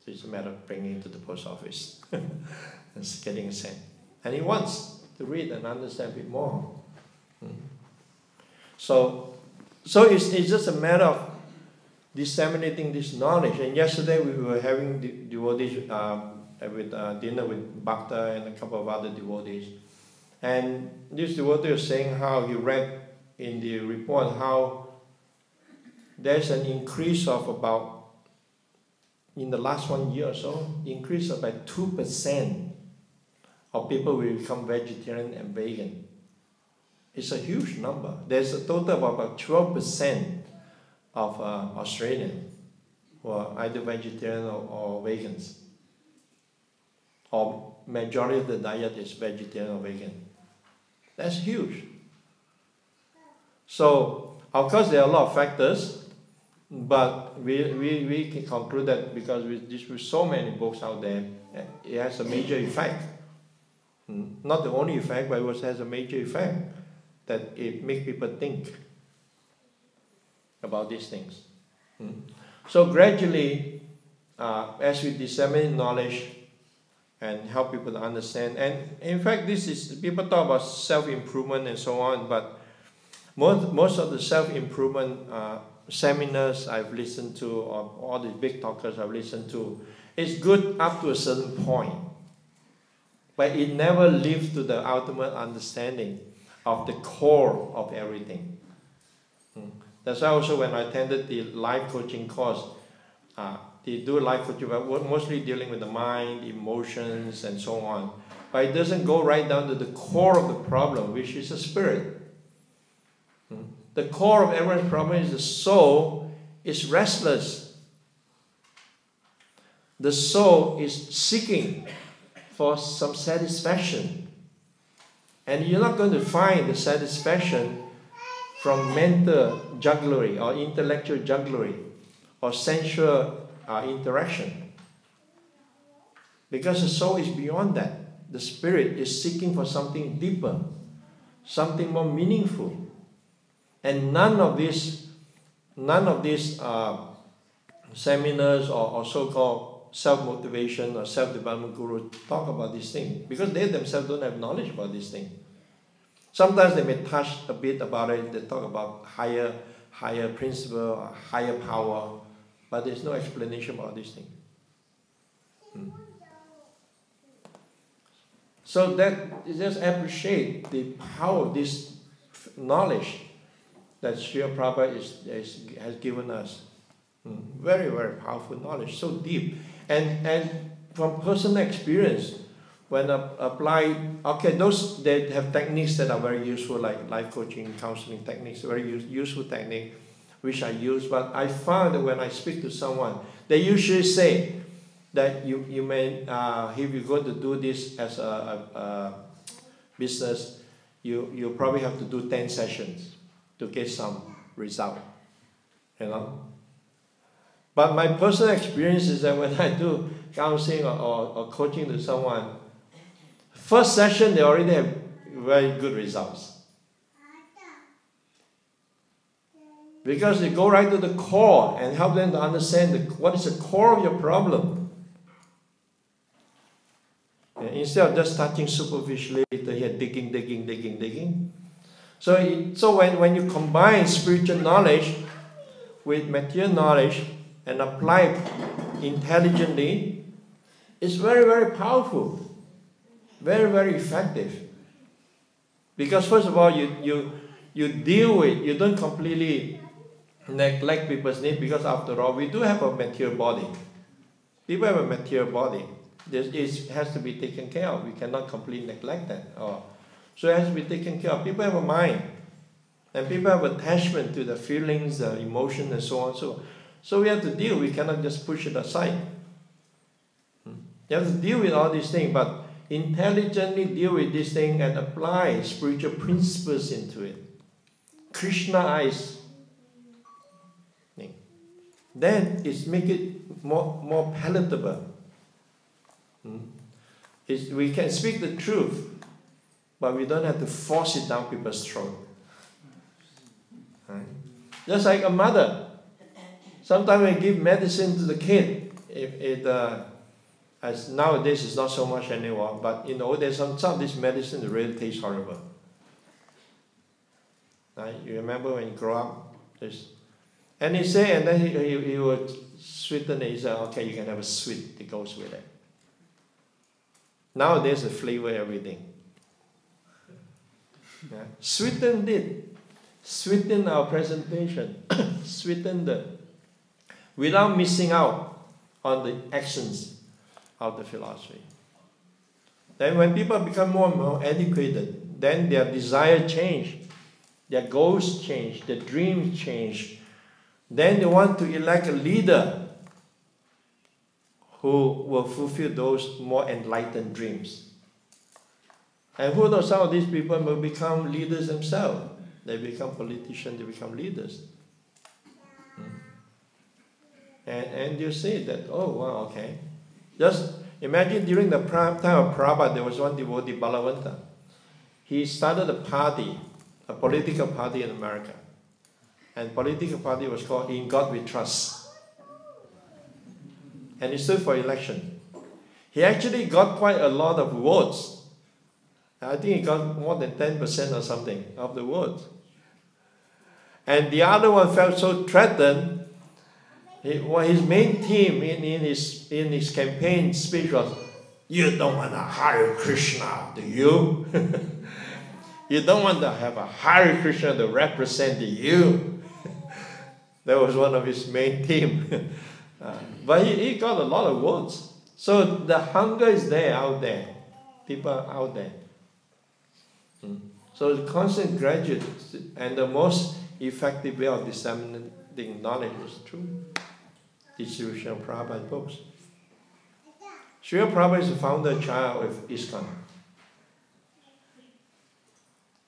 So it's a matter of bringing it to the post office and getting it sent. And he wants to read and understand a bit more. So it's just a matter of disseminating this knowledge. And yesterday we were having devotees with dinner with Bhakta and a couple of other devotees. And this devotee was saying how he read in the report how there's an increase of about, in the last 1 year or so, increase of about 2% of people will become vegetarian and vegan. It's a huge number. There's a total of about 12% of Australians who are either vegetarian or vegans. Or majority of the diet is vegetarian or vegan. That's huge. So, of course, there are a lot of factors, but we can conclude that because with so many books out there, it has a major effect. Not the only effect, but it also has a major effect that it makes people think about these things. So gradually, as we disseminate knowledge and help people to understand, and in fact, people talk about self-improvement and so on, but most of the self-improvement seminars I've listened to, or all the big talkers I've listened to, it's good up to a certain point, but it never leads to the ultimate understanding of the core of everything. That's why also when I attended the life coaching course, they do life coaching, but mostly dealing with the mind, emotions, and so on. But it doesn't go right down to the core of the problem, which is the spirit. The core of everyone's problem is the soul is restless. The soul is seeking for some satisfaction. And you're not going to find the satisfaction from mental jugglery or intellectual jugglery or sensual interaction. Because the soul is beyond that. The spirit is seeking for something deeper, something more meaningful. And none of these seminars or so-called self-motivation or self-development gurus talk about these things because they themselves don't have knowledge about these things. Sometimes they may touch a bit about it. They talk about higher principle, or higher power, but there's no explanation about these things. So that just appreciate the power of this knowledge that Srila Prabhupada has given us. Very, very powerful knowledge, so deep. And from personal experience, when applied, okay, those that have techniques that are very useful, like life coaching, counseling techniques, very useful technique, which I use. But I found that when I speak to someone, they usually say that you may, if you're going to do this as a business, you probably have to do 10 sessions to get some result, you know. But my personal experience is that when I do counseling or coaching to someone, first session they already have very good results. Because you go right to the core and help them to understand what is the core of your problem. Instead of just touching superficially, they're digging. So when you combine spiritual knowledge with material knowledge and apply it intelligently, it's very, very powerful. Very, very effective. Because first of all, you deal with, you don't completely neglect people's needs, because after all, we do have a material body. People have a material body. It has to be taken care of. We cannot completely neglect that. So it has to be taken care of. People have a mind. And people have attachment to the feelings, the emotion, and so on. So we have to deal. We cannot just push it aside. You have to deal with all these things, but intelligently deal with this thing and apply spiritual principles into it. Krishna eyes. Then it's make it more palatable. We can speak the truth, but we don't have to force it down people's throat. Right? Just like a mother. Sometimes we give medicine to the kid. As nowadays it's not so much anymore, but in the old days, some of this medicine really tastes horrible. Right? You remember when you grow up? And he said, and then he would sweeten it. He said, okay, you can have a sweet that goes with it. Nowadays, the flavor, everything. Yeah. Sweeten it. Sweeten our presentation. Sweeten without missing out on the essence of the philosophy. Then when people become more and more educated, then their desire change, their goals change, their dreams change. Then they want to elect a leader who will fulfill those more enlightened dreams. And who knows, some of these people will become leaders themselves. They become politicians, they become leaders. And you say that, oh wow, okay. Just imagine during the time of Prabhupada, there was one devotee, Bhaktivedanta. He started a party, a political party in America. And political party was called In God We Trust. And he stood for election. He actually got quite a lot of votes. I think he got more than 10% or something of the votes. And the other one felt so threatened. His main theme in his campaign speech was, you don't want to Hare Krishna, do you? You don't want to have a Hare Krishna to represent you. That was one of his main themes. But he got a lot of votes. So the hunger is there, out there. People are out there. So the constant graduate, and the most effective way of disseminating knowledge is through distribution of Prabhupada books. Srila Prabhupada is the Founder-Acharya of ISKCON.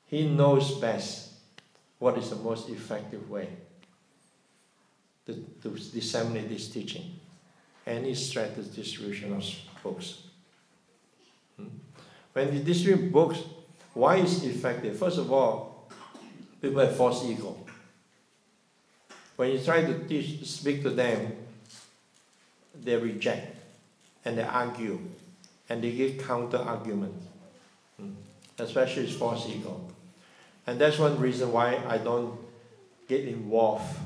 He knows best what is the most effective way to disseminate this teaching. And he strategies distribution of books. When you distribute books, why is it effective? First of all, people have false ego. When you try to speak to them, they reject and they argue and they give counter arguments, especially it's false ego. And that's one reason why I don't get involved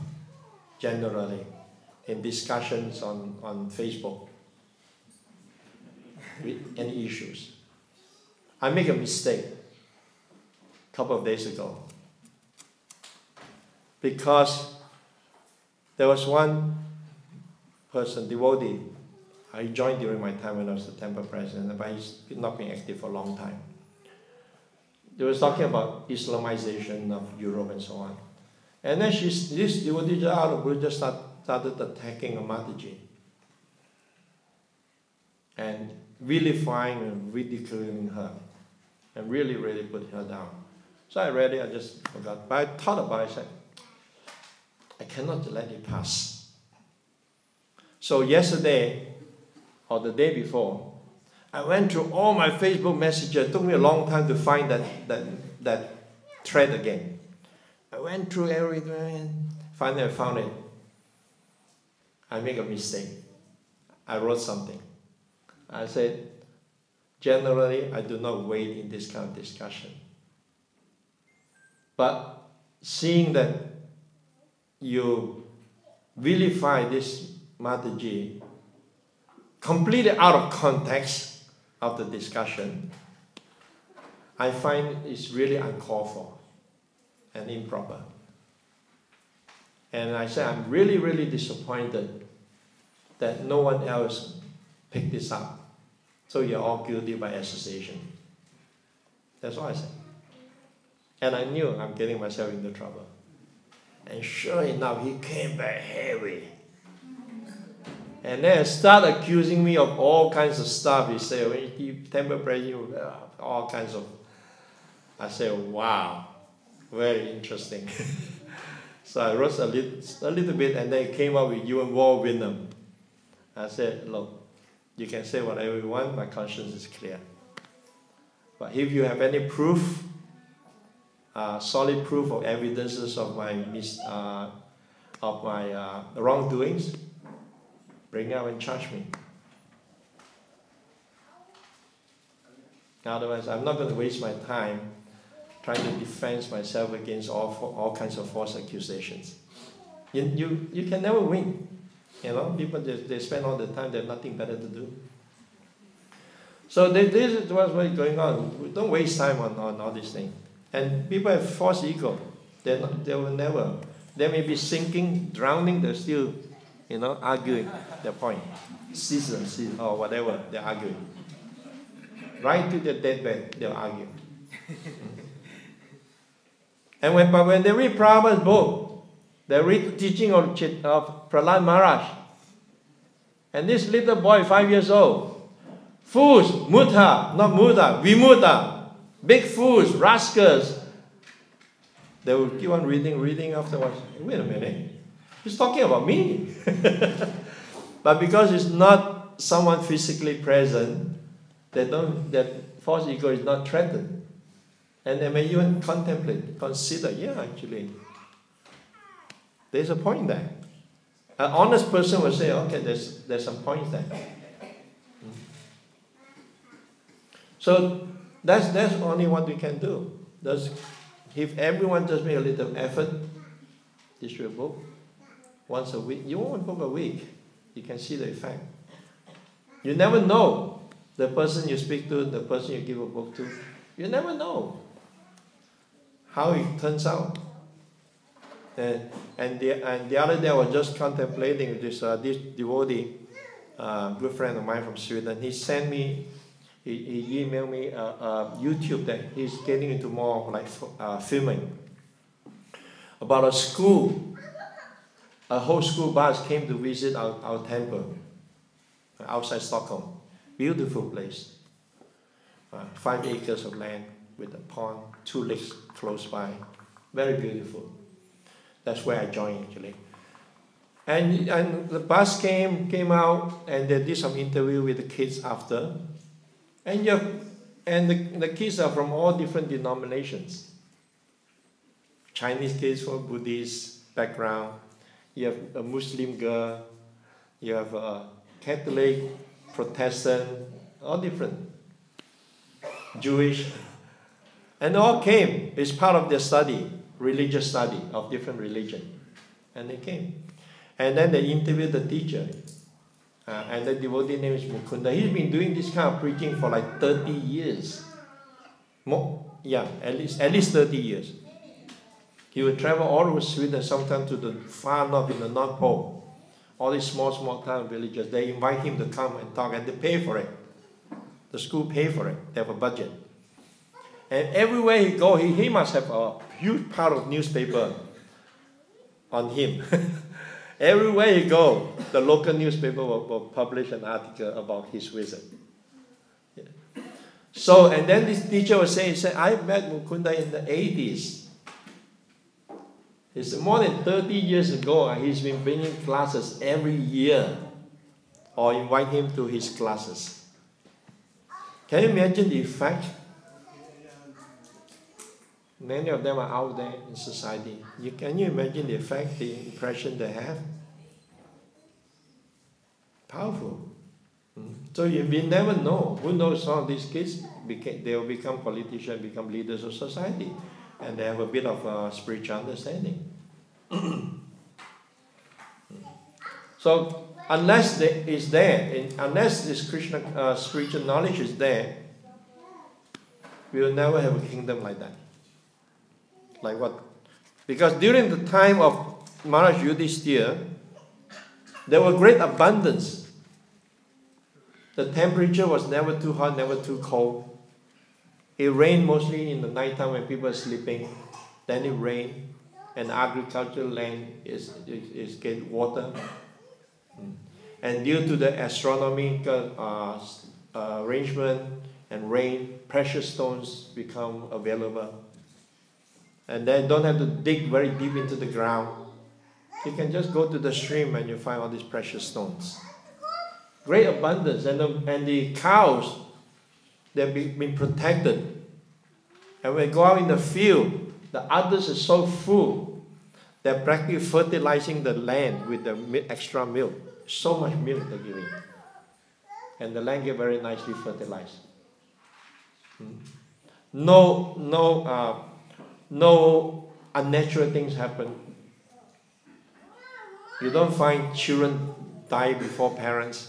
generally in discussions on Facebook with any issues. I make a mistake a couple of days ago because there was one person, devotee, I joined during my time when I was the temple president, but he's not been active for a long time. They was talking about Islamization of Europe and so on. And then this devotee just out of blue just started attacking Mataji. And vilifying and ridiculing her. And really, really put her down. So I read it, I just forgot. But I thought about it, I said, I cannot let it pass. So yesterday, or the day before, I went through all my Facebook messages. It took me a long time to find that thread again. I went through everything, finally I found it. I made a mistake. I wrote something. I said, generally, I do not wait in this kind of discussion. But seeing that you vilify this Mataji completely out of context of the discussion, I find it's really uncalled for and improper. And I said, I'm really, really disappointed that no one else picked this up. So you're all guilty by association. That's all I said. And I knew I'm getting myself into trouble. And sure enough, he came back heavy. And then started accusing me of all kinds of stuff. He said, when you keep temple president, all kinds of. I said, wow, very interesting. So I wrote a little bit, and then it came up with you and war with them. I said, look, you can say whatever you want, my conscience is clear. But if you have any proof, solid proof or evidences of my wrongdoings, bring out and charge me. Otherwise, I'm not going to waste my time trying to defend myself against all kinds of false accusations. You can never win. You know, people, they spend all the time, they have nothing better to do. So this is what's going on. Don't waste time on all these things. And people have false ego. They will never. They may be sinking, drowning, they're still, arguing their point. Season, or whatever, they're arguing. Right to their deathbed, they'll argue. And when they read Prabhupada's book, they read the teaching of Prahlad Maharaj. And this little boy, 5 years old, fools, mudha, not muda, vimuda, big fools, rascals. They will keep on reading afterwards. Wait a minute, he's talking about me. But because it's not someone physically present, that false ego is not threatened. And they may even consider, yeah, actually, there's a point there. An honest person will say, okay, there's some points there. So that's only what we can do. If everyone just make a little effort, distribute a book once a week. You want a book a week, you can see the effect. You never know the person you speak to, the person you give a book to. You never know how it turns out. And the other day I was just contemplating this devotee, good friend of mine from Sweden. He sent me, he emailed me YouTube that he's getting into more like filming about a school. A whole school bus came to visit our temple outside Stockholm. Beautiful place. 5 acres of land with a pond, 2 lakes close by. Very beautiful. That's where I joined actually. And the bus came out and they did some interview with the kids after. And the kids are from all different denominations. Chinese kids from Buddhist background. You have a Muslim girl. You have a Catholic, Protestant, all different. Jewish. And they all came. It's part of their study, religious study of different religion. And they came. And then they interviewed the teacher. And the devotee name is Mukunda. He's been doing this kind of preaching for like 30 years. More, yeah, at least 30 years. He would travel all over Sweden, sometimes to the far north in the North Pole, All these small town villages, they invite him to come and talk, and they pay for it. The school pay for it. They have a budget. And everywhere he go, he must have a huge part of newspaper on him. Everywhere he go, the local newspaper will publish an article about his visit. Yeah. So, and then this teacher was saying, he said, I met Mukunda in the 80s. He said, more than 30 years ago, he's been bringing classes every year, or invite him to his classes. Can you imagine the effect? Many of them are out there in society. Can you imagine the effect, the impression they have? Powerful. So we never know. Who knows, some of these kids, they will become politicians, become leaders of society. And they have a bit of spiritual understanding. So unless it's there, unless this Krishna spiritual knowledge is there, we will never have a kingdom like that. Like what? Because during the time of Maharaj Yudhishthira, there was great abundance. The temperature was never too hot, never too cold. It rained mostly in the nighttime when people are sleeping. Then it rained, and agricultural land is get water. And due to the astronomical arrangement and rain, precious stones become available. And they don't have to dig very deep into the ground. You can just go to the stream and you find all these precious stones. Great abundance, and the cows, they've been protected. And when we go out in the field, the others are so full, they're practically fertilizing the land with the extra milk. So much milk they're giving. And the land gets very nicely fertilized. No unnatural things happen. You don't find children die before parents.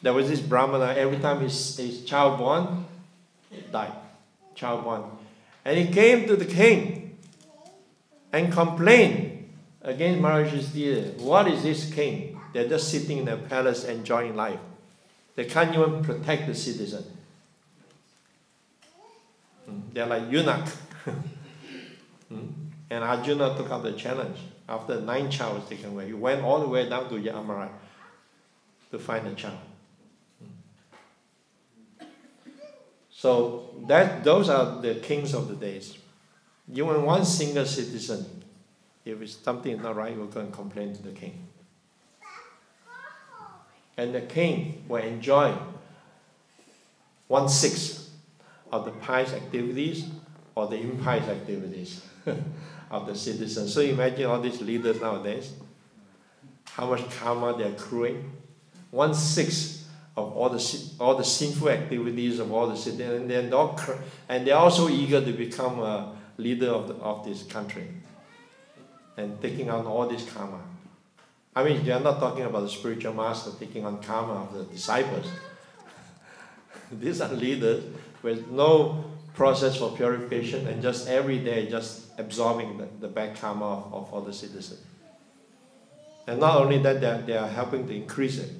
There was this Brahmana, every time his child born, died. Child born. And he came to the king and complained against Maharaj Yudhishthira. What is this king? They're just sitting in a palace enjoying life. They can't even protect the citizen. They're like eunuch. And Arjuna took up the challenge. After 9 child was taken away, he went all the way down to Yamara to find the child. So those are the kings of the days. Even one single citizen, if it's something not right, will go and complain to the king. And the king will enjoy 1/6 of the pious activities or the impious activities of the citizens. So imagine all these leaders nowadays, how much karma they're accruing. 1/6 of all the sinful activities of all the citizens, and they're also eager to become a leader of this country and taking on all this karma. I mean, they're not talking about the spiritual master taking on karma of the disciples. These are leaders with no process for purification and just every day just absorbing the bad karma of all the citizens. And not only that, they are helping to increase it.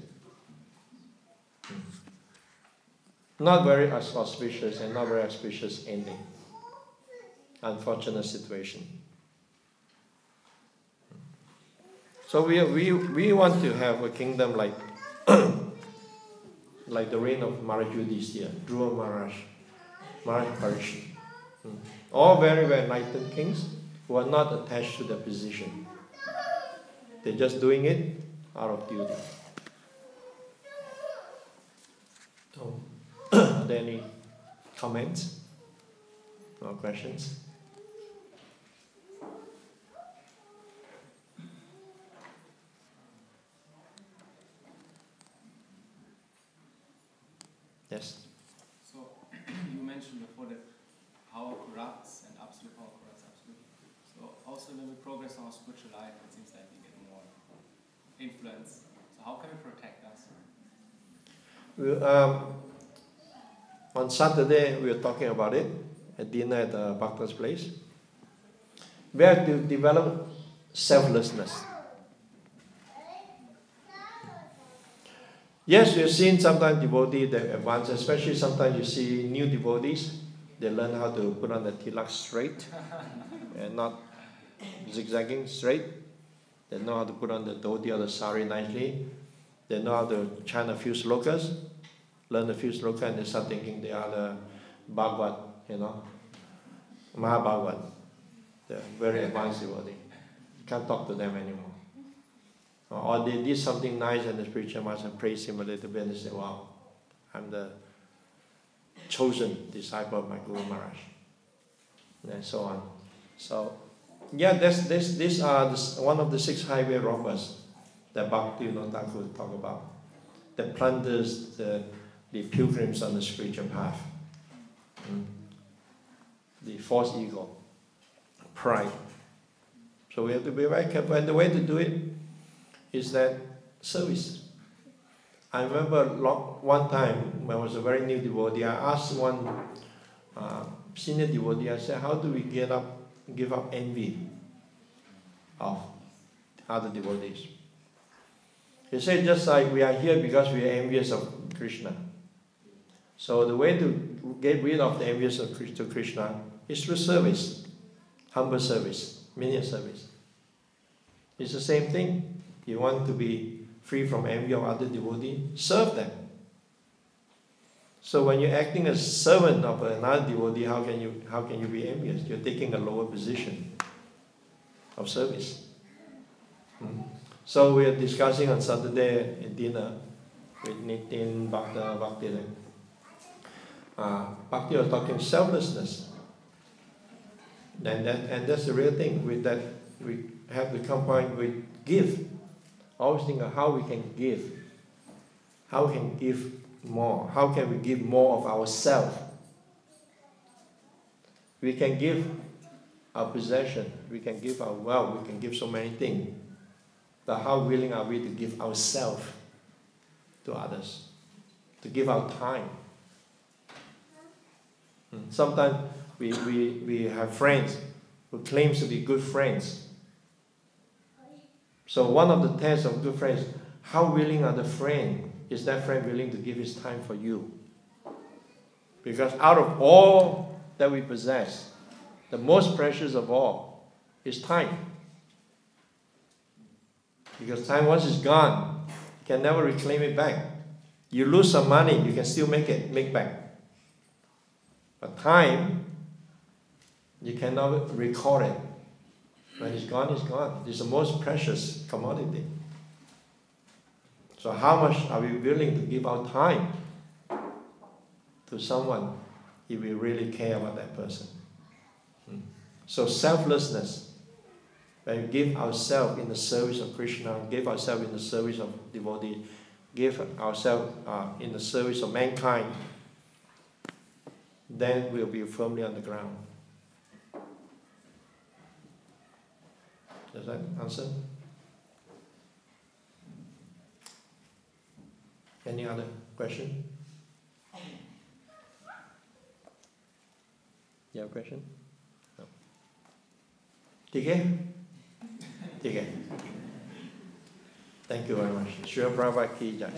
Not very auspicious and not very auspicious ending. Unfortunate situation. So we want to have a kingdom like like the reign of Maharaj Yudhishthira, Dhruva Maharaj, Maharaj Parikshit. All very, very enlightened kings who are not attached to their position. They're just doing it out of duty. So, are there any comments or questions? Yes. So you mentioned before that power corrupts and absolute power corrupts absolutely. So also when we progress on our spiritual life, it seems like we get more influence. So how can we protect us? On Saturday, we were talking about it at dinner at Bhakta's place. We have to develop selflessness. Yes, you've seen sometimes devotees that advance, especially sometimes you see new devotees, they learn how to put on the tilak straight and not zigzagging straight. They know how to put on the dhoti or the sari nicely. They know how to chant a few slokas, learn a few slokas, and they start thinking they are the Bhagavad, Mahabhagavad. They're very advanced devotee. Can't talk to them anymore. Or they did something nice and the spiritual master praised him a little bit and they say, wow, I'm the chosen disciple of my Guru Maharaj. And so on. So, yeah, these are one of the 6 highway robbers that Bhaktivedanta could talk about. That plunders the pilgrims on the spiritual path. The false ego, pride. So we have to be very careful. And the way to do it is that service. I remember one time when I was a very new devotee, I asked one senior devotee, I said, how do we give up envy of other devotees? He said, just like we are here because we are envious of Krishna. So the way to get rid of the envious of Krishna is through service, humble service, menial service. It's the same thing. You want to be free from envy of other devotees, serve them. So when you're acting as servant of another devotee, how can you be envious? You're taking a lower position of service. So we are discussing on Saturday at dinner with Nitin, Bhakti. Bhakti was talking selflessness. And that's the real thing. With that, we have to combine with give. Always think of how we can give. How we can give more. How can we give more of ourselves? We can give our possession. We can give our wealth. We can give so many things. But how willing are we to give ourselves to others? To give our time? Sometimes we have friends who claim to be good friends. So one of the tests of good friends, how willing are the friend? Is that friend willing to give his time for you? Because out of all that we possess, the most precious of all is time. Because time, once it's gone, you can never reclaim it back. You lose some money, you can still make back. But time, you cannot record it. When it's gone, it's gone. It's the most precious commodity. So how much are we willing to give our time to someone if we really care about that person? So selflessness, when we give ourselves in the service of Krishna, give ourselves in the service of devotee, give ourselves in the service of mankind, then we'll be firmly on the ground. Does that answer? Any other question? You have a question? No. Okay? Okay. Thank you very much. Srila Prabhupada ki jai.